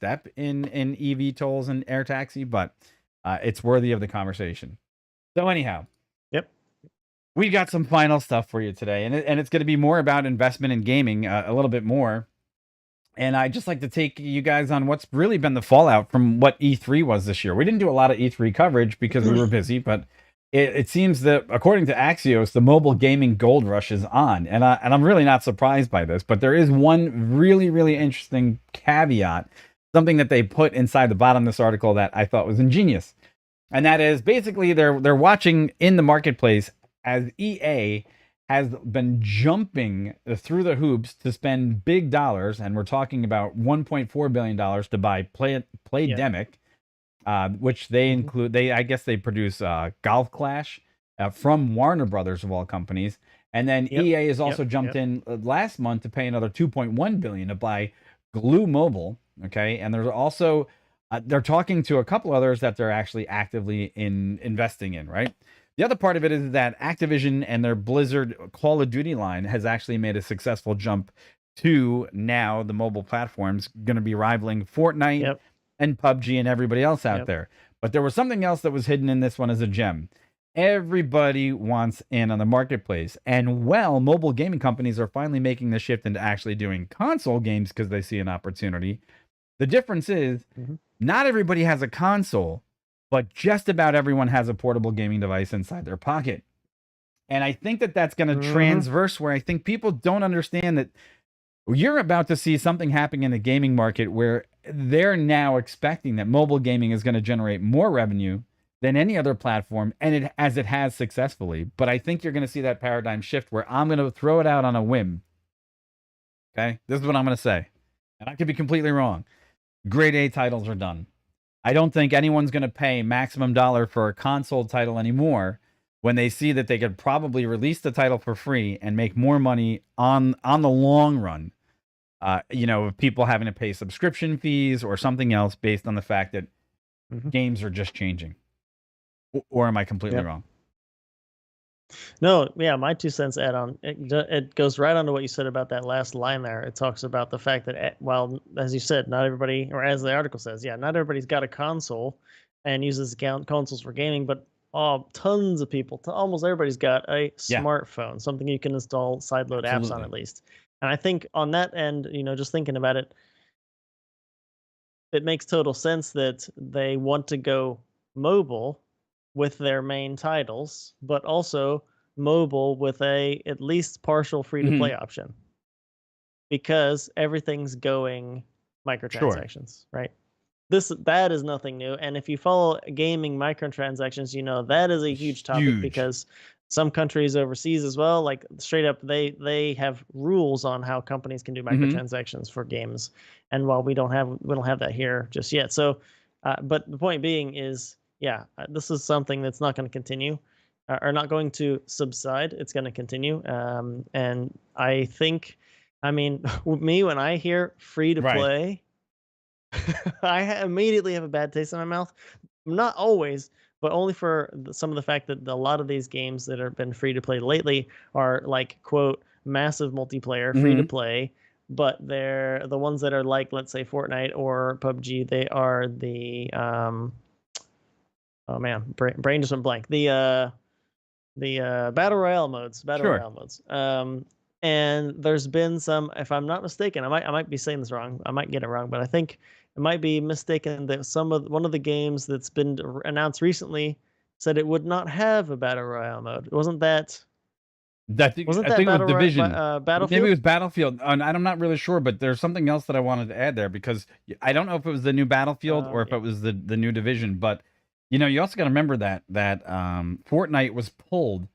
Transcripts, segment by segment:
step in eVTOLs and air taxi, but it's worthy of the conversation. So anyhow, we got some final stuff for you today, and it's going to be more about investment in gaming a little bit more. And I'd just like to take you guys on what's really been the fallout from what E3 was this year. We didn't do a lot of E3 coverage because we were busy, but it seems that according to Axios, the mobile gaming gold rush is on, and I'm really not surprised by this. But there is one really interesting caveat, something that they put inside the bottom of this article that I thought was ingenious, and that is basically they're watching in the marketplace as EA has been jumping through the hoops to spend big dollars, and we're talking about $1.4 billion to buy Playdemic, which they include. I guess they produce Golf Clash from Warner Brothers of all companies, and then EA has also jumped in last month to pay another $2.1 billion to buy Glue Mobile. Okay, and there's also they're talking to a couple others that they're actually actively investing in. Right. The other part of it is that Activision and their Blizzard Call of Duty line has actually made a successful jump to now the mobile platforms, going to be rivaling Fortnite and PUBG and everybody else out there. But there was something else that was hidden in this one as a gem. Everybody wants in on the marketplace. And mobile gaming companies are finally making the shift into actually doing console games because they see an opportunity. The difference is not everybody has a console, but just about everyone has a portable gaming device inside their pocket. And I think that that's going to transverse where I think people don't understand that you're about to see something happening in the gaming market where they're now expecting that mobile gaming is going to generate more revenue than any other platform, and as it has successfully. But I think you're going to see that paradigm shift where I'm going to throw it out on a whim. Okay? This is what I'm going to say. And I could be completely wrong. Grade A titles are done. I don't think anyone's going to pay maximum dollar for a console title anymore when they see that they could probably release the title for free and make more money on the long run. People having to pay subscription fees or something else based on the fact that games are just changing. Or am I completely wrong? No, my 2 cents add on. It goes right on to what you said about that last line there. It talks about the fact that, while, as you said, not everybody, or as the article says, not everybody's got a console and uses consoles for gaming, but tons of people, almost everybody's got a smartphone, something you can install sideload apps on at least. And I think on that end, just thinking about it, it makes total sense that they want to go mobile with their main titles, but also mobile with a at least partial free-to-play option, because everything's going microtransactions, right? That is nothing new. And if you follow gaming microtransactions, that is a huge topic because some countries overseas as well, like straight up, they have rules on how companies can do microtransactions for games. And while we don't have that here just yet. So, but the point being is, this is something that's not going to continue, or not going to subside. It's going to continue. And I think, me, when I hear free to play, I immediately have a bad taste in my mouth. Not always, but only for some of the fact that a lot of these games that have been free to play lately are like, quote, massive multiplayer, free to play. But they're the ones that are like, let's say, Fortnite or PUBG. They are the oh man, brain just went blank. The battle royale modes. And there's been some, if I'm not mistaken, I might be saying this wrong. I might get it wrong, but I think it might be mistaken that one of the games that's been announced recently said it would not have a battle royale mode. Wasn't that? I think it was Division. Battlefield? Maybe it was Battlefield. And I'm not really sure, but there's something else that I wanted to add there, because I don't know if it was the new Battlefield or if it was the new Division. But you also got to remember that Fortnite was pulled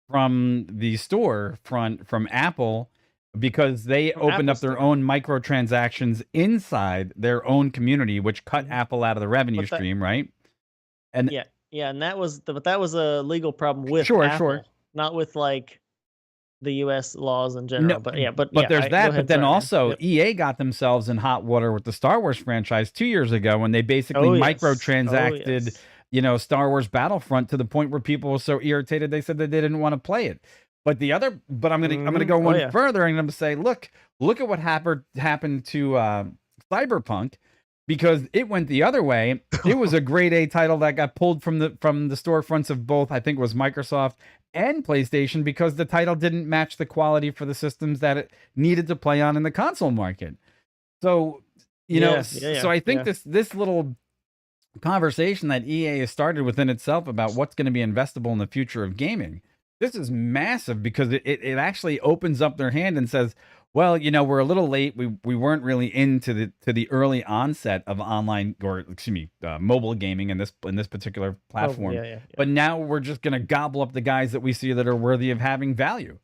from the store front from Apple because they opened up their own microtransactions inside their own community, which cut Apple out of the revenue stream, right? And and that was a legal problem with Apple, not with like the U.S. laws in general. No, but there's that. But then also EA got themselves in hot water with the Star Wars franchise 2 years ago when they basically microtransacted Star Wars Battlefront to the point where people were so irritated they said that they didn't want to play it. But I'm gonna go one further, and I'm gonna say, look at what happened to Cyberpunk. because it went the other way. It was a grade A title that got pulled from the storefronts of both, I think it was Microsoft and PlayStation, because the title didn't match the quality for the systems that it needed to play on in the console market. So, so I think this little conversation that EA has started within itself about what's going to be investable in the future of gaming, this is massive, because it actually opens up their hand and says, well, we're a little late. We weren't really into the early onset of online, or excuse me, mobile gaming in this particular platform. But now we're just going to gobble up the guys that we see that are worthy of having value.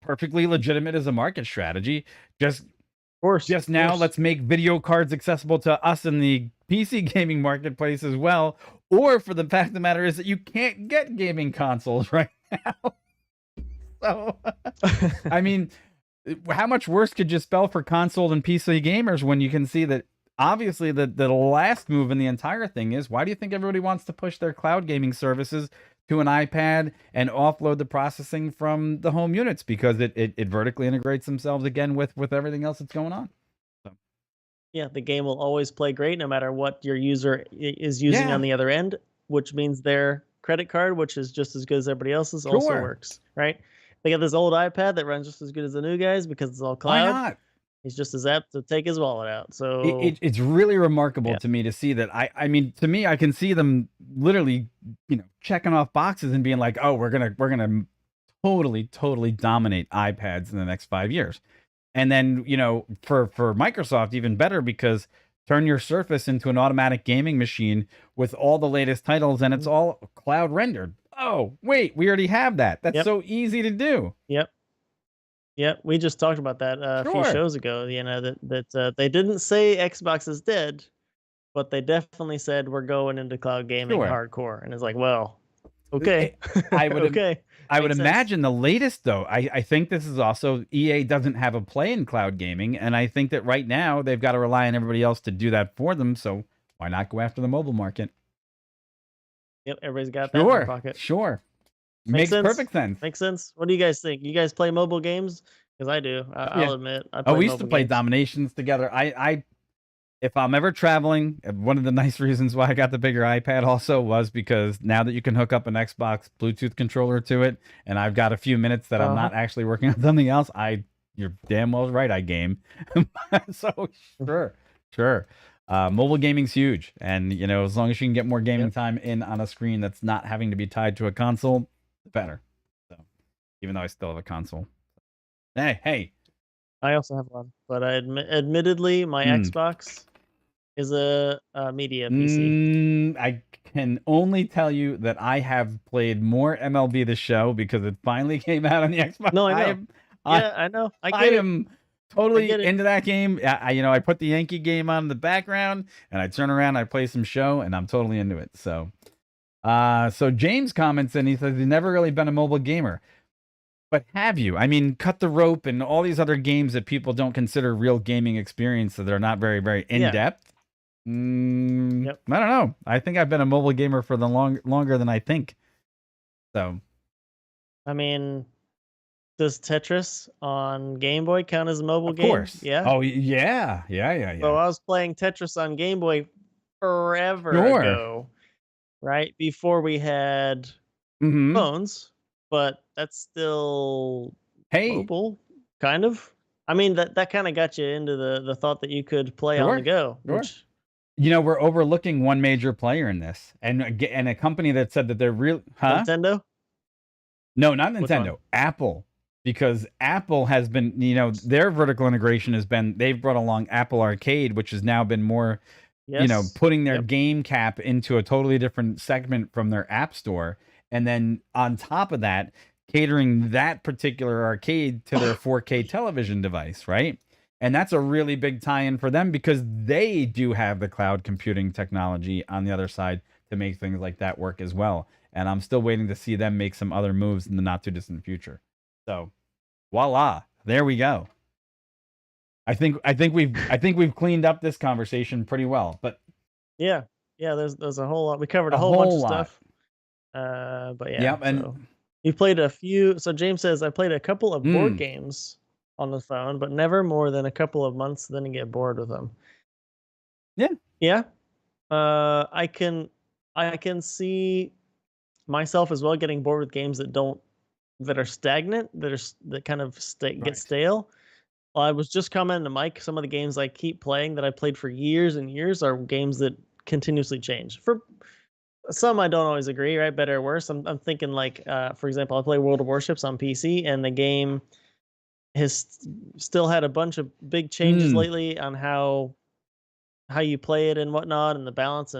Perfectly legitimate as a market strategy. Just now, let's make video cards accessible to us in the PC gaming marketplace as well. Or, for the fact of the matter is that you can't get gaming consoles right now. So, I mean, how much worse could you spell for console and PC gamers when you can see that obviously the last move in the entire thing is, why do you think everybody wants to push their cloud gaming services to an iPad and offload the processing from the home units? Because it vertically integrates themselves again with everything else that's going on. So. Yeah, the game will always play great no matter what your user is using on the other end, which means their credit card, which is just as good as everybody else's, also works, right? They got this old iPad that runs just as good as the new guys because it's all cloud. Why not? He's just as apt to take his wallet out. So it's really remarkable to me to see that. I mean, to me, I can see them literally, checking off boxes and being like, oh, we're gonna totally dominate iPads in the next 5 years. And then, for Microsoft, even better, because turn your Surface into an automatic gaming machine with all the latest titles, and it's all cloud rendered. Oh, wait, we already have that. That's so easy to do. Yep, we just talked about that a few shows ago. That they didn't say Xbox is dead, but they definitely said we're going into cloud gaming hardcore. And it's like, well, okay. I would I would imagine sense. The latest, though, I think this is also, EA doesn't have a play in cloud gaming, and I think that right now they've got to rely on everybody else to do that for them. So why not go after the mobile market? Yep, everybody's got that in their pocket. Sure. Makes perfect sense. Makes sense. What do you guys think? You guys play mobile games? Because I do. I'll admit. We used to play Dominations together. I if I'm ever traveling, one of the nice reasons why I got the bigger iPad also was because now that you can hook up an Xbox Bluetooth controller to it, and I've got a few minutes that I'm not actually working on something else, you're damn well right, I game. So sure. Mobile gaming's huge, and as long as you can get more gaming time in on a screen that's not having to be tied to a console, the better. So, even though I still have a console, hey, I also have one, but admittedly, my Xbox is a media PC. I can only tell you that I have played more MLB The Show because it finally came out on the Xbox. No, I know. I know. I am totally into that game. I put the Yankee game on in the background, and I turn around, I play some show, and I'm totally into it. So, James comments, and he says he's never really been a mobile gamer. But have you? I mean, Cut the Rope and all these other games that people don't consider real gaming experience, that they're not very, very in-depth. I don't know. I think I've been a mobile gamer for the longer than I think. So, I mean, does Tetris on Game Boy count as a mobile game? Of course. Yeah. Oh, yeah. So I was playing Tetris on Game Boy forever ago, right? Before we had phones, but that's still mobile, kind of. I mean, that kind of got you into the thought that you could play on the go. Which, we're overlooking one major player in this, and a company that said that they're real. Nintendo? No, not Nintendo. Apple. Because Apple has been, their vertical integration has been, they've brought along Apple Arcade, which has now been more, putting their game cap into a totally different segment from their app store. And then on top of that, catering that particular arcade to their 4K television device, right? And that's a really big tie-in for them because they do have the cloud computing technology on the other side to make things like that work as well. And I'm still waiting to see them make some other moves in the not too distant future. So, voila, there we go. I think we've cleaned up this conversation pretty well. But there's a whole lot. We covered a whole bunch of stuff. But and you played a few. So James says I played a couple of board games on the phone, but never more than a couple of months. Then you get bored with them. Yeah. I can see myself as well getting bored with games that are stagnant, that kind of get stale. I was just commenting to Mike, some of the games I keep playing that I played for years and years are games that continuously change. For some, I don't always agree, right? Better or worse. I'm thinking like, for example, I play World of Warships on PC, and the game has still had a bunch of big changes lately on how you play it and whatnot, and the balance.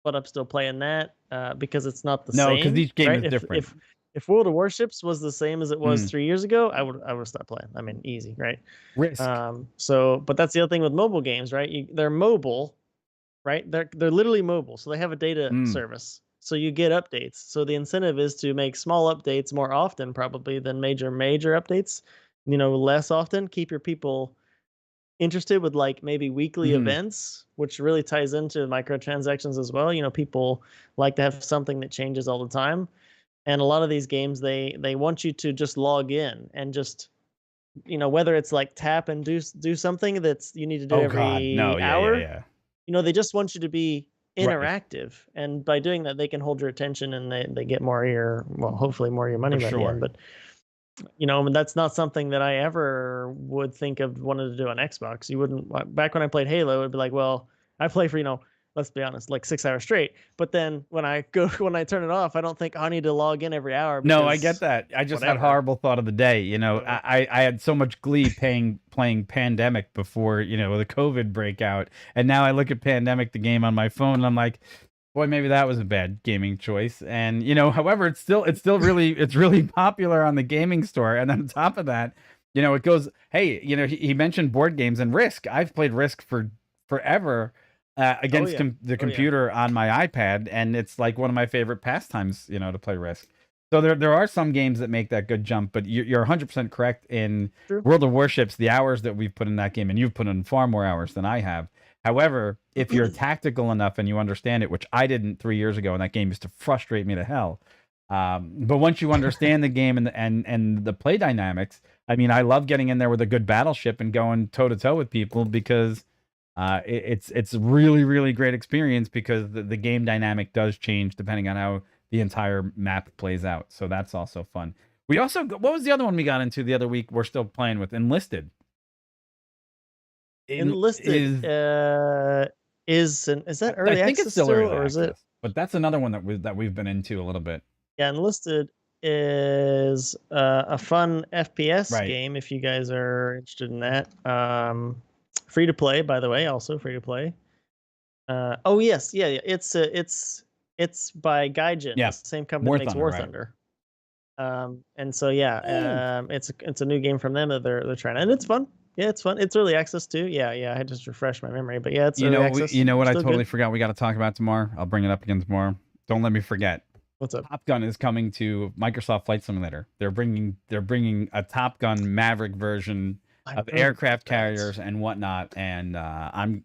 But I'm still playing that because it's not the same. No, because each game right? is different. If World of Warships was the same as it was 3 years ago, I would stop playing. I mean, easy, right? Risk. But that's the other thing with mobile games, right? They're mobile, right? They're literally mobile, so they have a data service. So you get updates. So the incentive is to make small updates more often, probably, than major updates. Less often. Keep your people interested with like maybe weekly events, which really ties into microtransactions as well. People like to have something that changes all the time. And a lot of these games, they want you to just log in and just, whether it's like tap and do something that's you need to do every hour. Yeah. They just want you to be interactive, and by doing that, they can hold your attention, and they get more of your, hopefully more of your money by the end. But that's not something that I ever would think of wanting to do on Xbox. You wouldn't. Back when I played Halo, it'd be like, well, I play for let's be honest, like 6 hours straight. But then when I turn it off, I don't think I need to log in every hour. No, I get that. I just had horrible thought of the day. I had so much glee playing Pandemic before, the COVID breakout. And now I look at Pandemic, the game on my phone, and I'm like, boy, maybe that was a bad gaming choice. And, however, it's really popular on the gaming store. And on top of that, it goes, hey, he mentioned board games and Risk. I've played Risk for forever. Against the computer on my iPad, and it's like one of my favorite pastimes, to play Risk. So there are some games that make that good jump, but you're 100% correct. In World of Warships, the hours that we've put in that game, and you've put in far more hours than I have. However, if you're tactical enough and you understand it, which I didn't 3 years ago, and that game used to frustrate me to hell. But once you understand the game and the play dynamics, I mean, I love getting in there with a good battleship and going toe to toe with people, because it's really, really great experience, because the game dynamic does change depending on how the entire map plays out. So that's also fun. We also, what was the other one we got into the other week? We're still playing with Enlisted. Enlisted is that early access? I think it's still early or access, is it? But that's another one that we've been into a little bit. Yeah, Enlisted is a fun FPS game if you guys are interested in that. Free to play, by the way, also free to play. Oh yes, yeah. It's by Gaijin, the same company that makes War Thunder. And so it's a new game from them that they're trying, and it's fun. Yeah, it's fun. It's early access too. Yeah. I just refreshed my memory, but yeah, it's early access. You know what? I totally forgot. We got to talk about tomorrow. I'll bring it up again tomorrow. Don't let me forget. What's up? Top Gun is coming to Microsoft Flight Simulator. They're bringing a Top Gun Maverick version of aircraft carriers and whatnot, and I'm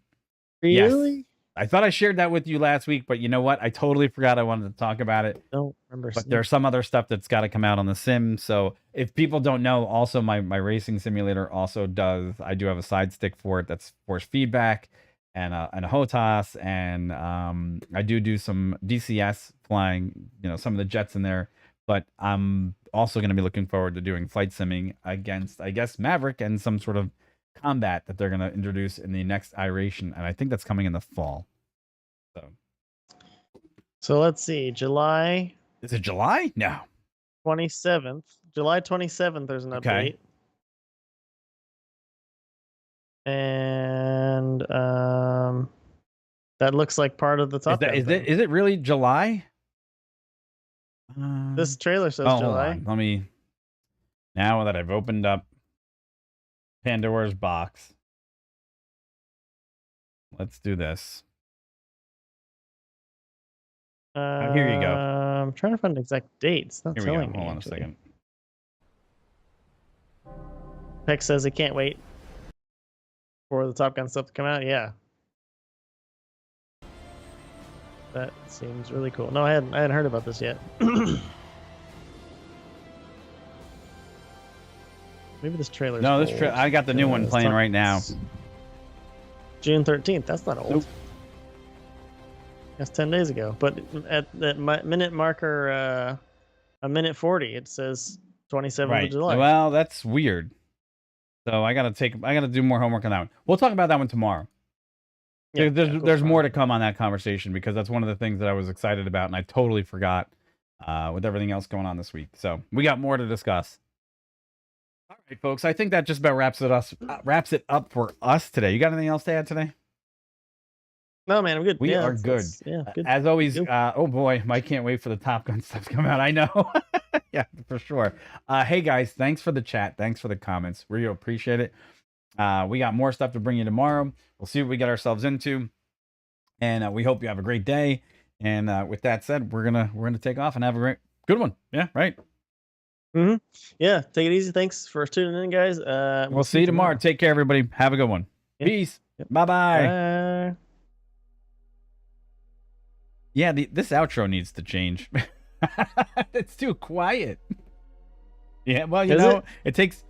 really. Yes, I thought I shared that with you last week, but you know what? I totally forgot I wanted to talk about it. Don't remember. But there's some other stuff that's got to come out on the sim. So if people don't know, also my racing simulator also does. I do have a side stick for it that's force feedback and a HOTAS, and I do some DCS flying. Some of the jets in there. But I'm also going to be looking forward to doing flight simming against, I guess, Maverick and some sort of combat that they're going to introduce in the next iteration. And I think that's coming in the fall. So let's see. July. Is it July? No. 27th. July 27th, there's an update. And that looks like part of the Top Gun thing. Is it really July? This trailer says July. Hold on. Let me, now that I've opened up Pandora's box, let's do this. Here you go. I'm trying to find an exact date. It's not telling me. Hold on a second. Peck says he can't wait for the Top Gun stuff to come out. Yeah. That seems really cool. No, I hadn't heard about this yet. Maybe this trailer. No, I got the new one playing right now. June 13th. That's not old. Nope. That's 10 days ago. But at that minute marker, a minute 40, it says 27th of July. Well, that's weird. So I gotta do more homework on that one. We'll talk about that one tomorrow. Yeah, there's more to come on that conversation, because that's one of the things that I was excited about, and I totally forgot with everything else going on this week. So we got more to discuss. All right, folks. I think that just about wraps it up for us today. You got anything else to add today? No, man, I'm good. We are good. Good. As always, oh boy, Mike can't wait for the Top Gun stuff to come out. I know. Yeah, for sure. Hey, guys, thanks for the chat. Thanks for the comments. We appreciate it. We got more stuff to bring you tomorrow. We'll see what we get ourselves into. And we hope you have a great day. And with that said, we're gonna take off and have a good one. Yeah, right. Mm-hmm. Yeah, take it easy. Thanks for tuning in, guys. We'll see you tomorrow. Take care, everybody. Have a good one. Yeah. Peace. Yep. Bye-bye. Bye. Yeah, this outro needs to change. It's too quiet. Yeah, well, you know, it takes too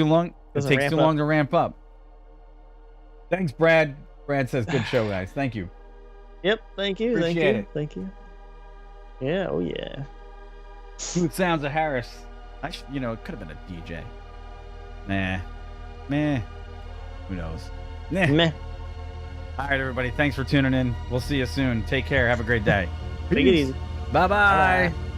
long. It takes too long to ramp up. Thanks, Brad. Brad says, "Good show, guys. Thank you." Yep. Thank you. Appreciate it. Thank you. Yeah. Oh yeah. Smooth sounds of Harris. You know, it could have been a DJ. Nah. Who knows? Nah. Meh. All right, everybody. Thanks for tuning in. We'll see you soon. Take care. Have a great day. Take it easy. Bye-bye. Bye-bye.